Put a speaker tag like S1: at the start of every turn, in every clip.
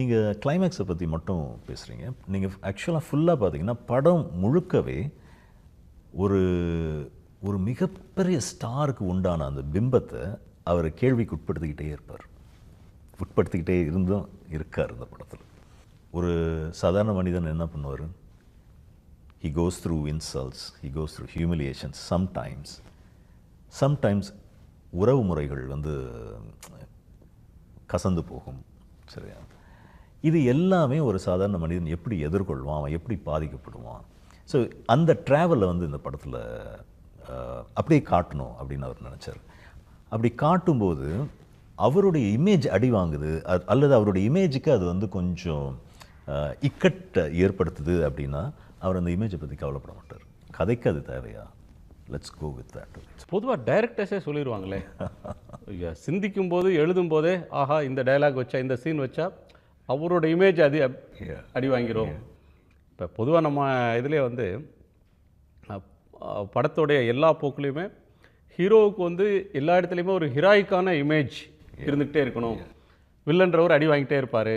S1: நீங்கள் கிளைமேக்ஸை பற்றி மட்டும் பேசுகிறீங்க. நீங்கள் ஆக்சுவலாக ஃபுல்லாக பார்த்தீங்கன்னா படம் முழுக்கவே ஒரு ஒரு மிகப்பெரிய ஸ்டாருக்கு உண்டான அந்த பிம்பத்தை அவர் கேள்விக்கு உட்படுத்திக்கிட்டே இருந்தும் இருக்கார் இந்த படத்தில். ஒரு சாதாரண மனிதன் என்ன பண்ணுவார்? he goes through insults, he goes through humiliations sometimes உறவு முறைகள் வந்து கசந்து போகும். சரியா? இது எல்லாமே ஒரு சாதாரண மனிதன் எப்படி எதிர்கொள்வான், அவன் எப்படி பாதிக்கப்படுவான். ஸோ அந்த ட்ராவலை வந்து இந்த படத்தில் அப்படியே காட்டணும் அப்படின்னு அவர் நினச்சார். அப்படி காட்டும்போது அவருடைய இமேஜ் அடி வாங்குது, அல்லது அவருடைய இமேஜுக்கு அது வந்து கொஞ்சம் இக்கட்டை ஏற்படுத்துது அப்படின்னா அவர் அந்த இமேஜை பற்றி கவலைப்பட மாட்டார். கதைக்கு அது தேவையா? Let's go with that.
S2: பொதுவாக டைரக்டர்ஸே சொல்லிடுவாங்களே, சிந்திக்கும் போது எழுதும் போதே ஆஹா இந்த டைலாக் வச்சா, இந்த சீன் வச்சா அவரோட இமேஜ் அது அடி வாங்கிடும். இப்போ பொதுவாக நம்ம இதிலே வந்து படத்தோடைய எல்லா போக்குலையுமே ஹீரோவுக்கு வந்து எல்லா இடத்துலையுமே ஒரு ஹீரோய்க்கான இமேஜ் இருந்துக்கிட்டே இருக்கணும். வில்லன்றவர் அடி வாங்கிட்டே இருப்பார்,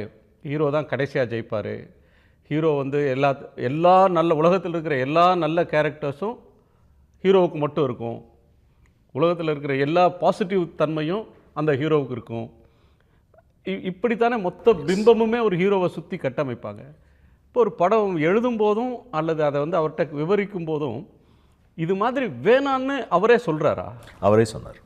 S2: ஹீரோ தான் கடைசியாக ஜெயிப்பார். ஹீரோ வந்து எல்லா நல்ல உலகத்தில் இருக்கிற எல்லா நல்ல கேரக்டர்ஸும் ஹீரோவுக்கு மட்டும் இருக்கும். உலகத்தில் இருக்கிற எல்லா பாசிட்டிவ் தன்மையும் அந்த ஹீரோவுக்கு இருக்கும். இப்படித்தானே மொத்த பிம்பமுமே ஒரு ஹீரோவை சுற்றி கட்டமைப்பாங்க. இப்போ ஒரு படம் எழுதும் போதும் அல்லது அதை வந்து அவர்கிட்ட விவரிக்கும் போதும் இது மாதிரி வேணான்னு அவரே சொல்கிறாரா?
S1: அவரே சொன்னார்.